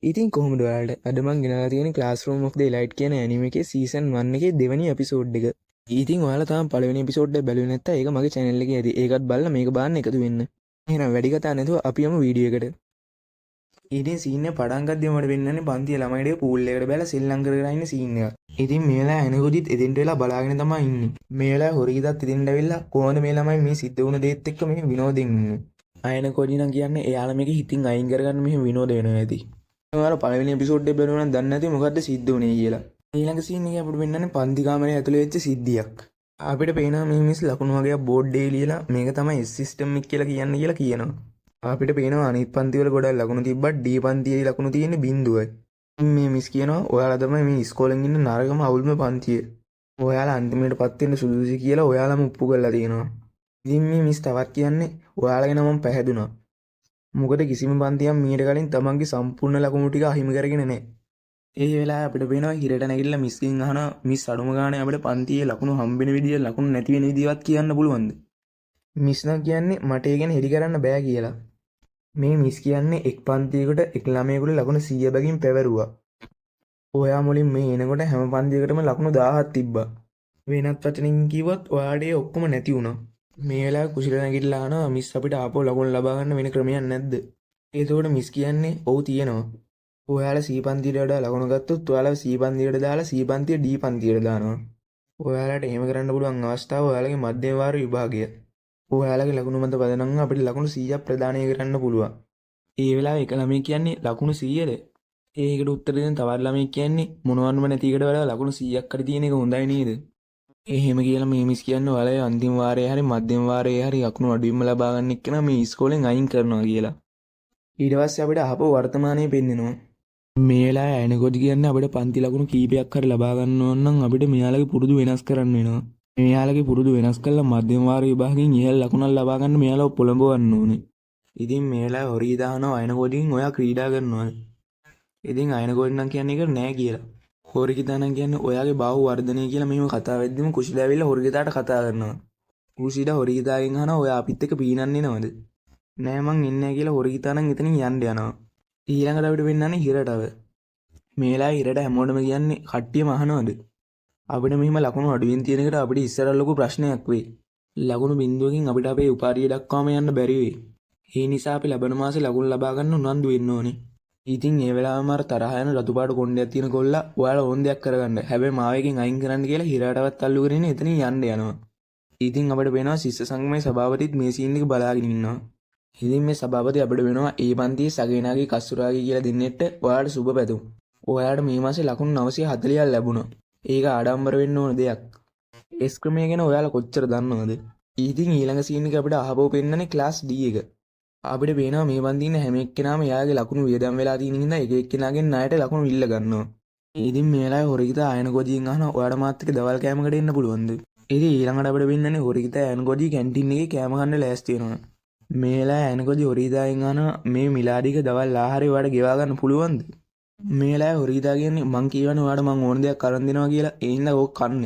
ඉතින් කොහොමද ඔයාලට අද මං ගෙනලා තියෙන Classroom of the Elite කියන ඇනිමේ එකේ සීසන් 1 එකේ දෙවෙනි එපිසෝඩ් එක. ඉතින් ඔයාලා තාම පළවෙනි එපිසෝඩ් එක බැලුවේ නැත්නම් ඒක මගේ channel එකේ ඇති. ඒකත් බලලා මේක බලන්න එකතු වෙන්න. එහෙනම් වැඩි කතා නැතුව අපි යමු වීඩියෝ එකට. ඉතින් සීන් එක පටන් ගද්දී මට වෙන්නන්නේ පන්තියේ ළමයිගේ පූල් එකකට බැලලා සෙල්ලම් කර කර ඉන්න සීන් එක. ඉතින් මේ වෙලාව එනකොදිත් එදින්ට වෙලා බලාගෙන තමයි ඉන්නේ. මේ වෙලාව හොරිගිතත් එදින්ට ඇවිල්ලා කොහොමද මේ ළමයි මේ සිද්ධ වුණ දේත් එක්ක මේ විනෝදෙන් ඉන්නේ. අයන කොඩි නම් කියන්නේ එයාලා මේක හිතින් අයින් කරගන්න මෙහෙම විනෝද වෙනවා ඇති. ඔයාලා පළවෙනි එපිසෝඩ් එක බලනවා නම් දන්නේ නැති මොකද්ද සිද්ධ වුනේ කියලා. ඊළඟ සීන් එකේ අපිට වෙන්නන්නේ පන්ති කාමරේ ඇතුලේ වෙච්ච සිද්ධියක්. අපිට පේනවා මේ මිස් ලකුණු වගේක් බෝඩ් එකේ ලියලා මේක තමයි S සිස්ටම් එක කියලා කියන්නේ කියලා කියනවා. අපිට පේනවා අනිත් පන්ති වල ගොඩක් ලකුණු තිබ්බත් D පන්තියේ ලකුණු තියෙන්නේ 0යි. මේ මිස් කියනවා ඔයාලා තමයි මේ ඉස්කෝලෙන් ඉන්න නරකම අවුල්ම පන්තිය. ඔයාලා අන්තිමටපත් වෙන්න සුදුසුයි කියලා ඔයාලම ඔප්පු කරලා තියෙනවා. ඉතින් මේ මිස් තවත් කියන්නේ ඔයාලා ගැන මම පැහැදුනා. මොකද කිසිම පන්තියක් මීට කලින් තමන්ගේ සම්පූර්ණ ලකුණු ටික අහිමි කරගෙන නැහැ. ඒ වෙලාවේ අපිට පේනවා හිරට නැගිටලා මිස්ගෙන් අහනවා මිස් අඩුම ගානේ අපිට පන්තියේ ලකුණු හම්බෙන විදිය ලකුණු නැති වෙන විදියවත් කියන්න පුළුවන්ද? මිස් නම් කියන්නේ මට ඒ ගැන හෙලි කරන්න බෑ කියලා. මේ මිස් කියන්නේ එක් පන්තියකට එක් ළමයෙකුට ලකුණු 100 බැගින් පැවරුවා. ඔයා මුලින් මේ එනකොට හැම පන්තියකටම ලකුණු 1000ක් තිබ්බා. වෙනත් වචනින් කිව්වොත් ඔයාට ඒ ඔක්කොම නැති වුණා. මේ වෙලාවේ කුසිල නැගිටලා අහනවා මිස් අපිට ආපහු ලකුණු ලබා ගන්න වෙන ක්‍රමයක් නැද්ද? ඒතකොට මිස් කියන්නේ ඔව් තියෙනවා. ඔයාලා C පන්තියට වඩා ලකුණු ගත්තොත් ඔයාලා C පන්තියට දාලා C පන්තිය D පන්තියට දානවා. ඔයාලට එහෙම කරන්න පුළුවන් අවස්ථාව ඔයාලගේ මධ්‍යම වාර විභාගය. ඔයාලගේ ලකුණු මත පදනම් අපිට ලකුණු 100ක් ප්‍රදානය කරන්න පුළුවන්. ඒ වෙලාවේ එක ළමයි කියන්නේ ලකුණු 100ද? ඒකට උත්තර දෙන තවත් ළමයි කියන්නේ මොනවන්නම නැති එකට වඩා ලකුණු 100ක් හරි තියෙන එක හොඳයි නේද? එහෙම කියලා මේ මිස් කියන්නේ ඔයාලා අන්තිම වාරයේ හරි මධ්‍යම වාරයේ හරි ලකුණු අඩුවීම ලබා ගන්න එක්කන මේ ඉස්කෝලෙන් අයින් කරනවා කියලා. ඊට පස්සේ අපිට ආපහු වර්තමානයේ පෙන්නනවා. මේ වෙලාවේ අයනකොඩි කියන්නේ අපිට පන්ති ලකුණු කීපයක් හරි ලබා ගන්න ඕන නම් අපිට මෙයාලගේ පුරුදු වෙනස් කරන්න වෙනවා. මෙයාලගේ පුරුදු වෙනස් කළා මධ්‍යම වාර විභාගයෙන් ඉහළ ලකුණක් ලබා ගන්න මෙයාලව පොළඹවන්න ඕනේ. ඉතින් මේ වෙලාවේ හොරී දානවා අයනකොඩින් ඔයා ක්‍රීඩා කරනවා. ඉතින් අයනකොඩි නම් කියන්නේ ඒක නෑ කියලා. හොරිගිතා කියන්නේ ඔයාගේ බාහුව වර්ධනය කියලා මෙහෙම කතා වෙද්දිම කුෂිලා ඇවිල්ලා හොරිගිතාට කතා කරනවා. කුෂිලා හොරිගිතාගෙන් අහනවා ඔයා අපිත් එක්ක පීනන්නේ නේද? නෑ මං එන්නේ නැහැ කියලා හොරිගිතා නම් එතනින් යන්න යනවා. ඊළඟට අපිට වෙන්නන්නේ හිරටව. මේ වෙලාවේ හිරට හැමෝටම කියන්නේ කට්ටියම අහනවද? අපිට මෙහෙම ලකුණු අඩුවෙන් තියෙන එකට අපිට ඉස්සර ලොකු ප්‍රශ්නයක් වෙයි. ලකුණු බිඳුවකින් අපිට අපේ උපාධිය දක්වාම යන්න බැරි වෙයි. ඒ නිසා අපි ලබන මාසේ ලකුණු ලබා ගන්න උනන්දු වෙන්න ඕනේ. ඉතින් ඒ වෙලාවම අර තරහ යන රතු පාට කොණ්ඩයක් තියෙන කොල්ලා ඔයාලා ඕන දෙයක් කරගන්න. හැබැයි මාව එකෙන් අයින් කරන්න කියලා හිරාටවත් අල්ලු කරගෙන එතනින් යන්න යනවා. ඉතින් අපිට වෙනවා ශිෂ්‍ය සංගමයේ සභාපතිත් මේ සීන් එක බලාගෙන ඉන්නවා. ඉතින් මේ සභාපති අපිට වෙනවා ඒ පන්තියේ සගේනාගේ කස්තුරාගේ කියලා දෙන්නෙට ඔයාලට සුබ පැතුම්. ඔයාලට මේ මාසේ ලකුණු 940ක් ලැබුණා. ඒක ආඩම්බර වෙන්න ඕන දෙයක්. S ක්‍රමය ගැන ඔයාලා කොච්චර දන්නවද? ඉතින් ඊළඟ සීන් එක අපිට අහපුව පෙන්නන්නේ ක්ලාස් D එක. අපිට පේනවා මේ පන්තියේ ඉන්න හැම එක්කෙනාම එයාගේ ලකුණු වියදම් වෙලා තියෙන හින්දා එක එක්කෙනාගෙන් ණයට ලකුණු ඉල්ල ගන්නවා. ඉතින් මේ වෙලාවේ හොරිගිතා අයනකොඩියෙන් අහනවා ඔයාලා මාත් එක්ක දවල් කෑමකට එන්න පුළුවන්ද? ඉතින් ඊළඟට අපිට වෙන්නන්නේ හොරිගිතා අයනකොඩි කැන්ටින් එකේ කෑම කන්න ලෑස්ති වෙනවා. මේ වෙලාවේ අයනකොඩි හොරිගිතාගෙන් අහනවා මේ මිලාඩික දවල් ආහාරය ඔයාලට ගෙවා ගන්න පුළුවන්ද? මේ වෙලාවේ හොරිගිතා කියන්නේ මං කියවනේ ඔයාලට මං ඕන දෙයක් අරන් දෙනවා කියලා ඒ හින්දා ඕක කන්න.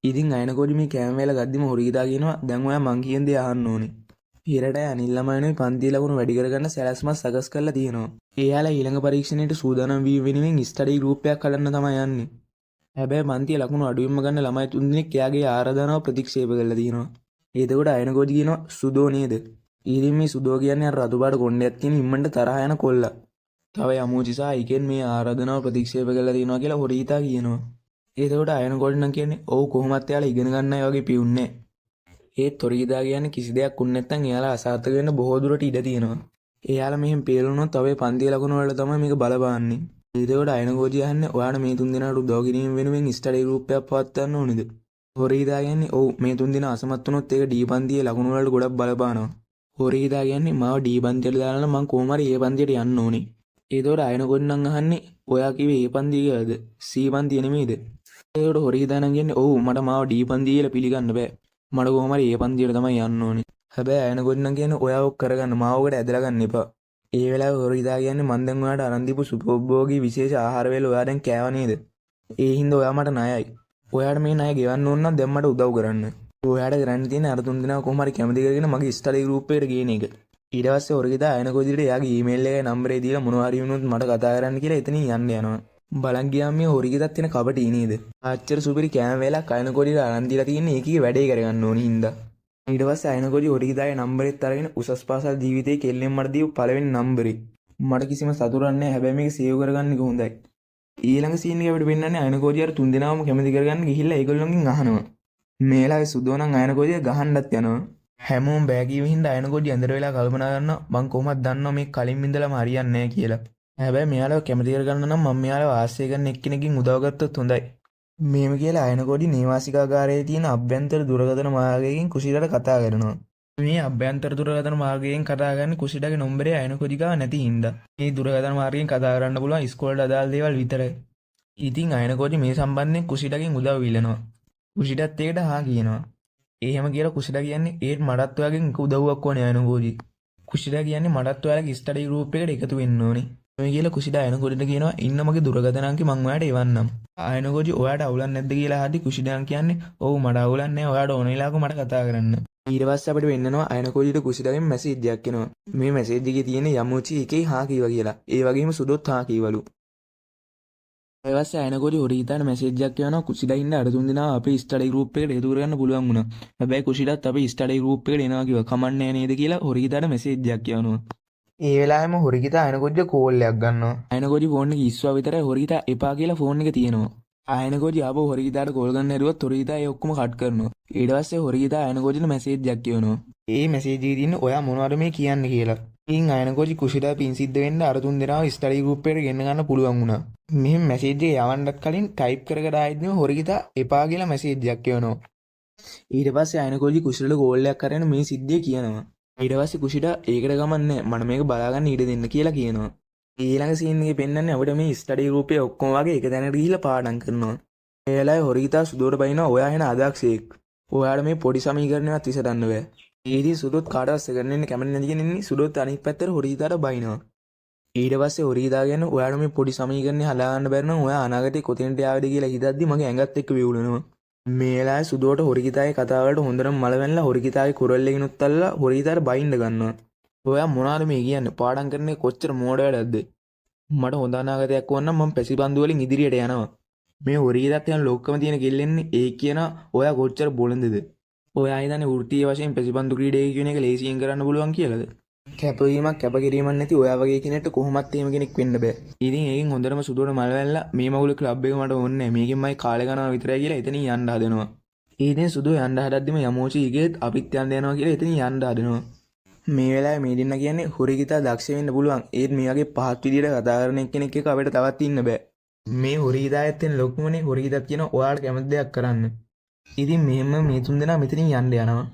ඉතින් අයනකොඩි මේ කෑම වේල ගද්දිම හොරිගිතා කියනවා දැන් ඔයා මං කියන දේ අහන්න ඕනේ. හිරට අනිල් ළමයිනුයි පන්ති ලකුණු වැඩි කරගන්න සැලැස්මක් සකස් කරලා තියෙනවා. එයාලා ඊළඟ පරීක්ෂණයට සූදානම් වී වෙනුවෙන් ස්ටඩි ගෲප් එකක් හදන්න තමයි යන්නේ. හැබැයි පන්ති ලකුණු අඩුවෙන්ම ගන්න ළමයි තුන් දෙනෙක් එයාගේ ආරාධනාව ප්‍රතික්ෂේප කරලා තියෙනවා. එතකොට අයනකොඩි කියනවා සුදෝ නේද? ඉතින් මේ සුදෝ කියන්නේ අර රතු පාට කොණ්ඩයක් තියෙන ඉම්මන්ට තරහ යන කොල්ලා. තව යමෝචිසා අයිකෙන් මේ ආරාධනාව ප්‍රතික්ෂේප කරලා තියෙනවා කියලා හොරීතා කියනවා. එතකොට අයනකොඩි නම් කියන්නේ ඔව් කොහොමත් එයාලා ඉගෙන ගන්නයි වගේ පියුන්නේ. ඒත් හොරිගිතා කියන්නේ කිසි දෙයක් උන් නැත්නම් එයාලා අසාර්ථක වෙන්න බොහෝ දුරට ඉඩ තියෙනවා. එයාලා මෙහෙම පේලුනොත් අපේ පන්ති ලකුණු වල තමයි මේක බලපාන්නේ. ඒකෝට අයනකොඩි අහන්නේ ඔයාලා මේ තුන් දෙනාට උදව් කිරීම වෙනුවෙන් ස්ටඩි ගෲප් එකක් පවත්වන්න ඕනේද? හොරිගිතා කියන්නේ ඔව් මේ තුන් දෙනා අසමත් වුණොත් ඒක D පන්තියේ ලකුණු වලට ගොඩක් බලපානවා. හොරිගිතා කියන්නේ මාව D පන්තියට දාලා මම කොහොම හරි A පන්තියට යන්න ඕනේ. ඒකෝට අයනකොඩි නම් අහන්නේ ඔයා කිව්වේ A පන්තිය කියලාද? C පන්තිය නෙමෙයිද? ඒකෝට හොරිගිතා නම් කියන්නේ ඔව් මට මාව D පන්තිය කියලා පිළිගන්න බෑ. මට කොහොම හරි ඒ පන්තියට තමයි යන්න ඕනේ. හැබැයි අයනකොඩි නම් කියන්නේ ඔයා ඔක් කරගන්න මාව ඔකට ඇදලා ගන්න එපා. ඒ වෙලාවේ හොරිදා කියන්නේ මං දැන් ඔයාලට අරන් දීපු සුපෝභෝගී විශේෂ ආහාර වේල ඔයා දැන් කෑව නේද? ඒ හින්දා ඔයා මට ණයයි. ඔයාට මේ ණය ගෙවන්න ඕන නම් දැන් මට උදව් කරන්න. ඔයාට කරන්න තියෙන්නේ අර තුන් දෙනා කොහොම හරි කැමති කරගෙන මගේ ස්ටඩි ගෲප් එකට ගේන එක. ඊට පස්සේ හොරගිතා අයනකොදිට එයාගේ ඊමේල් එකේ නම්බරේ දීලා මොනවා හරි වුණොත් මට කතා කරන්න කියලා එතනින් යන්න යනවා. බලන් ගියාම මේ හොරගිතත් තියෙන කබටි නේද? ආච්චර සුපිරි කෑම වේලක් අයනකොදිට අරන් දීලා තින්නේ ඒකේ වැඩේ කරගන්න ඕනි හින්දා. ඊට පස්සේ අයනකොදි හොරගිතාගේ නම්බරෙත් අරගෙන උසස් පාසල් ජීවිතේ කෙල්ලෙන් මට දීපු පළවෙනි නම්බරේ. මට කිසිම සතුටක් නැහැ. හැබැයි මේක සේව් කරගන්න එක හොඳයි. ඊළඟ සීන් එක අපිට පෙන්නන්නේ අයනකොදි අර තුන්දෙනාම කැමති කරගන්න ගිහිල්ලා ඒගොල්ලන්ගෙන් අහනවා. මේලාගේ සුදෝ නම් අයනකොදිය ගහන්නත් යනවා. හැමෝම බෑගීම හින්දා අයනකොඩි ඇඳට වෙලා කල්පනා කරනවා මං කොහොමද දන්නවා මේ කලින් ඉඳලම හරියන්නේ නැහැ කියලා. හැබැයි මෙයාලව කැමති කරගන්න නම් මම මෙයාලව ආශ්‍රය කරන එක්කෙනකින් උදව් ගත්තොත් හොඳයි. මේම කියලා අයනකොඩි නේවාසිකාගාරයේ තියෙන අභ්‍යන්තර දුරකථන මාර්ගයෙන් කුෂිටට කතා කරනවා. මේ අභ්‍යන්තර දුරකථන මාර්ගයෙන් කතා කරන්නේ කුෂිටගේ නම්බරේ අයනකොඩි ගාව නැති හින්දා. මේ දුරකථන මාර්ගයෙන් කතා කරන්න පුළුවන් ඉස්කෝලේට අදාළ දේවල් විතරයි. ඉතින් අයනකොඩි මේ සම්බන්ධයෙන් කුෂිටගෙන් උදව් ඉල්ලනවා. කුෂිටත් ඒකට හා කියනවා. එහෙම කියලා කුෂිට කියන්නේ ඒත් මටත් ඔයාගෙන් එක උදව්වක් ඕනේ අයනකොඩි. කුෂිට කියන්නේ මටත් ඔයාලගේ ස්ටඩි ගෲප් එකට එකතු වෙන්න ඕනේ. මේ කියලා කුෂිට අයනකොඩිට කියනවා ඉන්න මගේ දුරකථන අංකේ මං ඔයාලට එවන්නම්. අයනකොඩි ඔයාට අවුලක් නැද්ද කියලා අහද්දි කුෂිටන් කියන්නේ ඔව් මට අවුලක් නැහැ ඔයාට ඕන වෙලාවක මට කතා කරන්න. ඊට පස්සේ අපිට වෙන්නනවා අයනකොඩිට කුෂිටගෙන් මැසේජ් එකක් එනවා. මේ මැසේජ් එකේ තියෙන යමුචි එකේ හා කීවා කියලා. ඒ වගේම සුදොත් හා කීවලු. ඊට පස්සේ අයනකොඩි හොරගිතාට මැසේජ් එකක් යවනවා කුෂිටා ඉන්න අර තුන් දෙනා අපේ ස්ටඩි ගෲප් එකට එකතු කරගන්න පුළුවන් වුණා. හැබැයි කුෂිටත් අපේ ස්ටඩි ගෲප් එකට එනවා කිව්වා. කමන්නේ නේද කියලා හොරගිතාට මැසේජ් එකක් යවනවා. ඒ වෙලාවෙම හොරගිතා අයනකොඩිට කෝල් එකක් ගන්නවා. අයනකොඩි ෆෝන් එක ඉස්සුවා විතරයි හොරගිතා එපා කියලා ෆෝන් එක තියෙනවා. අයනකොඩි ආපහු හොරගිතාට කෝල් ගන්න හැදුවත් හොරගිතා ඒ ඔක්කොම කට් කරනවා. ඊට පස්සේ හොරගිතා අයනකොඩිට මැසේජ් එකක් යවනවා. ඒ මැසේජ් එකේ තියෙන ඔයා මොනවද මේ කියන්නේ කියලා. ඉතින් අයනකොඩි කුෂිටා පින් සිද්ධ වෙන්න අර තුන් දෙනාව ස්ටඩි ගෲප් එකට ගෙන්න ගන්න පුළුවන් වුණා. මෙහෙම මැසේජ් එක යවන්නත් කලින් ටයිප් කර කර ආයෙත් හොරගිතා එපා කියලා මැසේජ් එකක් යවනවා. ඊට පස්සේ අයනකොඩි කුෂිටට කෝල් එකක් කරගෙන මේ සිද්ධිය කියනවා. ඊට පස්සේ කුෂිටා ඒකට ගමන්නේ මට මේක බලාගන්න ඉඩ දෙන්න කියලා කියනවා. ඊළඟ සීන් එකේ පෙන්නන්නේ අපිට මේ ස්ටඩි ගෲප් එකේ ඔක්කොම වගේ එක තැනකට ගිහිල්ලා පාඩම් කරනවා. ඒ වෙලාවේ හොරගිතා සුදුවට බයිනවා ඔයා එන අදක්ෂයෙක්. ඔයාලා මේ පොඩි සමීකරණයක් විසඳන්න බෑ. ඊදී සුදුත් කාටවත් සෙකන්ඩ් කැමති නැති කෙනෙක් සුදුත් අනිත් පැත්තට හොරගිතාට බයිනවා. ඊට පස්සේ හොරගිතා කියන්නේ ඔයාලා මේ පොඩි සමීකරණේ හදාගන්න බැරි නම් ඔයා අනාගතේ කොතෙන්ට ආවද කියලා හිතද්දි මගේ ඇඟත් එක්ක විවුලනවා. මේ වෙලාවේ සුදුවට හොරගිතාගේ කතාව වලට හොඳටම මල වෙන්නලා හොරගිතාගේ කුරල් එකනොත් අල්ලලා හොරගිතාට බයින්න ගන්නවා. ඔයා මොනවාද මේ කියන්නේ? පාඩම් කරන්නේ කොච්චර මෝඩ වැඩක්ද? මට හොඳ අනාගතයක් වුණ නම් මම පැසිබන්දු වලින් ඉදිරියට යනවා. මේ හොරගිතාත් යන ලොක්කම තියෙන කෙල්ලෙන්නේ ඒ කියන ඔයා කොච්චර බොළඳද? ඔයා හිතන්නේ වෘත්තීය වශයෙන් පැසිබන්දු ක්‍රීඩකයෙක් කියන එක ලේසියෙන් කරන්න පුළුවන් කියලාද? කැපවීමක් කැපකිරීමක් නැති ඔයා වගේ කෙනෙක්ට කොහොමත් එහෙම කෙනෙක් වෙන්න බෑ. ඉතින් ඒකෙන් හොඳටම සුදුවට මල වැල්ලා මේ මගුල ක්ලබ් එක මට ඕනේ නැහැ. මේකෙන්මයි කාලේ ගන්නවා විතරයි කියලා එතනින් යන්න හදනවා. ඉතින් සුදු යන්න හදද්දිම යමෝචි ඉගෙත් අපිත් යන්න යනවා කියලා එතනින් යන්න හදනවා. මේ වෙලාවේ මේ දෙන්න කියන්නේ හොරගිතා දක්ෂ වෙන්න පුළුවන්. ඒත් මේ වගේ පහත් විදියට කතා කරන එක්කෙනෙක් එක අපිට තවත් ඉන්න බෑ. මේ හොරගිතායත් වෙන ලොකුමනේ හොරගිතාත් කියන ඔයාලට කැමති දෙයක් කරන්න. ඉතින් මෙහෙම මේ තුන් දෙනා මෙතනින් යන්න යනවා.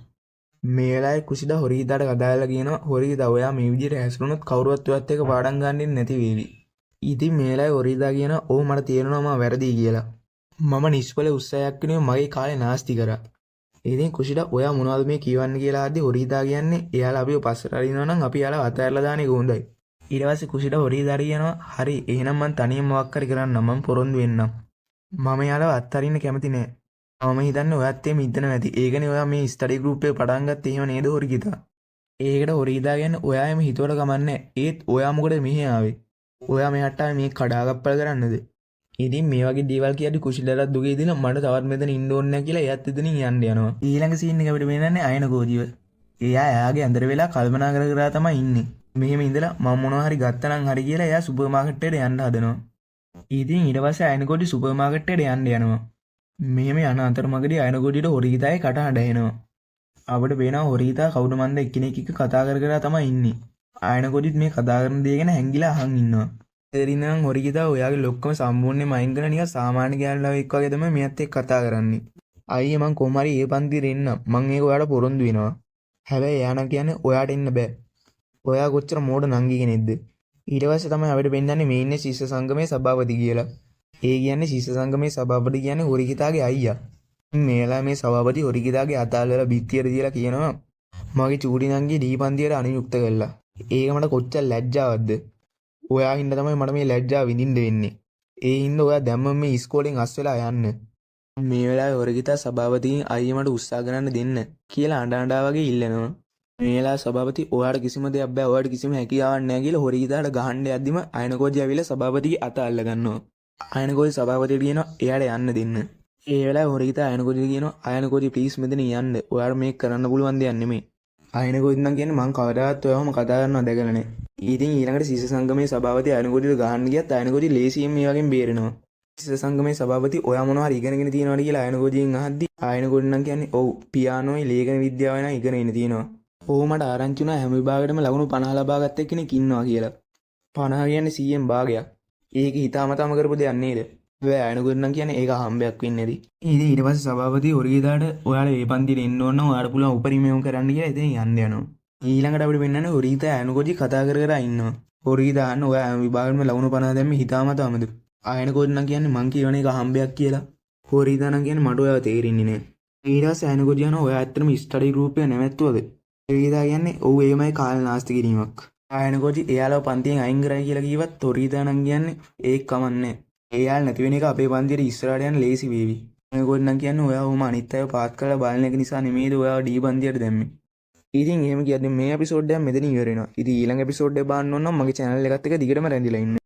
මේ වෙලාවේ කුෂිටා හොරගිතාට කතා කරලා කියනවා හොරගිතා ඔයා මේ විදියට හැසිරුණොත් කවුරුවත් ඔයත් එක්ක පාඩම් ගන්නෙ නැති වේවි. ඉතින් මේ වෙලාවේ හොරගිතා කියනවා ඔව් මට තේරෙනවා මම වැරදි කියලා. මම නිෂ්ඵල උත්සාහයක් වෙනුවෙන් මගේ කාලේ නාස්ති කරා. ඉතින් කුෂිටා ඔයා මොනවද මේ කියවන්නේ කියලා අහද්දි හොරගිතා කියන්නේ එයාලා අපිව පස්සට අරිනවා නම් අපි එයාලා අතහැරලා දාන එක හොඳයි. ඊට පස්සේ කුෂිටා හොරගිතාට කියනවා හරි එහෙනම් මං තනියම මොකක් හරි කරන්නම් මං පොරොන්දු වෙන්නම්. මම එයාලව අත්හරින්න කැමති නෑ. මම හිතන්නේ ඔයත් එමෙ ඉඳන නැති. ඒකනේ ඔයා මේ ස්ටඩි ගෲප් එක පටන් ගත්තේ එහෙම නේද හොරගිතා? ඒකට හොරගිතා කියන්නේ ඔයා එමෙ හිතුවට කමන්නේ. ඒත් ඔයා මොකද මෙහෙ ආවේ? ඔයා මෙහාට ආවේ මේ කඩාකප්පල් කරන්නද? ඉතින් මේ වගේ දේවල් කියද්දි කුෂිටලට දුගේ දින මට තවත් මෙතන ඉන්න ඕනේ නැහැ කියලා එයාත් එතනින් යන්න යනවා. ඊළඟ සීන් එක අපිට පේනන්නේ අයනකෝදිව. එයා එයාගේ ඇඳට වෙලා කල්පනා කර කර තමයි ඉන්නේ. මෙහෙම ඉඳලා මම මොනවා හරි ගත්තා නම් හරි කියලා එයා සුපර් මාකට් එකට යන්න හදනවා. ඉතින් ඊට පස්සේ අයනකෝදි සුපර් මාකට් එකට යන්න යනවා. මෙහෙම යන අතරමඟදී අයනකොඩියට හොරගිතාගේ කටහඬ ඇහෙනවා. අපිට පේනවා හොරගිතා කවුද මන්ද එක්කෙනෙක් එක්ක කතා කර කර තමයි ඉන්නේ. අයනකොඩිත් මේ කතා කරන දේ ගැන හැංගිලා අහන් ඉන්නවා. එතනින් හොරගිතා ඔයාගේ ලොක්කම සම්පූර්ණයෙන්ම අයින් කරලා නිකන් සාමාන්‍ය ගෑනුලා වගේ තමයි මෙයත් එක්ක කතා කරන්නේ. අයියේ මං කොහොම හරි ඒ පන්තිරේ එන්න. මං ඒක ඔයාලට පොරොන්දු වෙනවා. හැබැයි එයා නම් කියන්නේ ඔයාට එන්න බෑ. ඔයා කොච්චර මෝඩ නංගි කෙනෙක්ද? ඊට පස්සේ තමයි අපිට පෙන්නන්නේ මේ ඉන්නේ ශිෂ්‍ය සංගමේ සභාපති කියලා. ඒ කියන්නේ ශිෂ්‍ය සංගමේ සභාපති කියන්නේ හොරගිතාගේ අයියා. මේ වෙලාවේ මේ සභාපති හොරගිතාගේ අතාලවල බිත්තියට තියලා කියනවා මගේ චූටි නංගි දීපන්තියට අනුයුක්ත කළා. ඒක මට කොච්චර ලැජ්ජාවක්ද? ඔයා හින්දා තමයි මට මේ ලැජ්ජාව විඳින්න වෙන්නේ. ඒ හින්දා ඔයා දැම්ම මේ ඉස්කෝලෙන් අස් වෙලා යන්න. මේ වෙලාවේ හොරගිතා සභාපතිගෙන් අයියා මට උත්සාහ කරන්න දෙන්න කියලා අඬ අඬා වගේ ඉල්ලනවා. මේලා සභාපති ඔයාට කිසිම දෙයක් බෑ ඔයාට කිසිම හැකියාවක් නැහැ කියලා හොරිගිතාට ගහන්න යද්දිම අයනකෝජි ඇවිල්ලා සභාපතිගේ අත අල්ල ගන්නවා. අයනකෝජි සභාපතිට කියනවා එයාට යන්න දෙන්න. ඒ වෙලාවේ හොරිගිතා අයනකෝජිට කියනවා අයනකෝජි ප්ලීස් මෙතන යන්න. ඔයාට මේක කරන්න පුළුවන් දෙයක් නෙමෙයි. අයනකෝජි නම් කියන්නේ මං කවදාවත් ඔයාවම කතා කරනවා දැකලා නැහැ. ඉතින් ඊළඟට සිස සංගමේ සභාපති අයනකෝජිට ගහන්න ගියත් අයනකෝජි ලේසියෙන් මේ වගේම බේරෙනවා. සිස සංගමේ සභාපති ඔයා මොනවා හරි ඉගෙනගෙන තියෙනවද කියලා අයනකෝජියෙන් අහද්දි අයනකෝජි නම් කියන්නේ ඔව් පියානෝයි ලේඛන විද්‍යාවයි නම් ඉගෙනගෙන තියෙනවා. ඔහු මට ආරංචි වුණා හැම විභාගයකටම ලකුණු 50 ලබා ගත්ත කෙනෙක් ඉන්නවා කියලා. 50 කියන්නේ 100න් භාගයක්. ඒක හිතාමතාම කරපු දෙයක් නේද? හැබැයි අයනකෝජි නම් කියන්නේ ඒක හම්බයක් වෙන්නේ නැති. ඉතින් ඊට පස්සේ සභාපති හොරිගිතාට ඔයාලා මේ පන්තියට එන්න ඕන නම් ඔයාලා පුළුවන් උපරිමයෙන් කරන්න කියලා ඉතින් යන්න යනවා. ඊළඟට අපිට වෙන්නන්නේ හොරිගිතා අයනකෝජි කතා කර කර ඉන්නවා. හොරිගිතා අහන්න ඔයා හැම විභාගෙම ලකුණු 50 දැම්මේ හිතාමතාමද? අයනකෝජි නම් කියන්නේ මං කියවන එක හම්බයක් කියලා. හොරිගිතා නම් කියන්නේ මට ඔයාව තේරෙන්නේ නැහැ. ඊට පස්සේ අයනකෝජි යනවා ඔයා ඇත්තටම ස්ටඩි ගෲප් එක නැමැත්තුවද? හොරිගිතා කියන්නේ ඔව් එහෙමයි කාල නාස්ති කිරීමක්. අයනකෝජි එයාලව පන්තියෙන් අයින් කරයි කියලා කිව්වත් හොරිගිතා නම් කියන්නේ ඒක කමන්නේ. එයාලා නැති වෙන එක අපේ පන්තියේ ඉස්සරහට යන ලේසි වේවි. අයනකෝජි නම් කියන්නේ ඔයා ඔහොම අනිත් අයව පාත් කරලා බලන එක නිසා නෙමෙයිද ඔයාව ඩී පන්තියට දැම්මේ. ඉතින් එහෙම කියද්දි මේ එපිසෝඩ් එක මෙතන ඉවර වෙනවා. ඉතින් ඊළඟ එපිසෝඩ් එක බලන්න ඕන නම් මගේ channel එකත් එක්ක දිගටම රැඳිලා ඉන්න.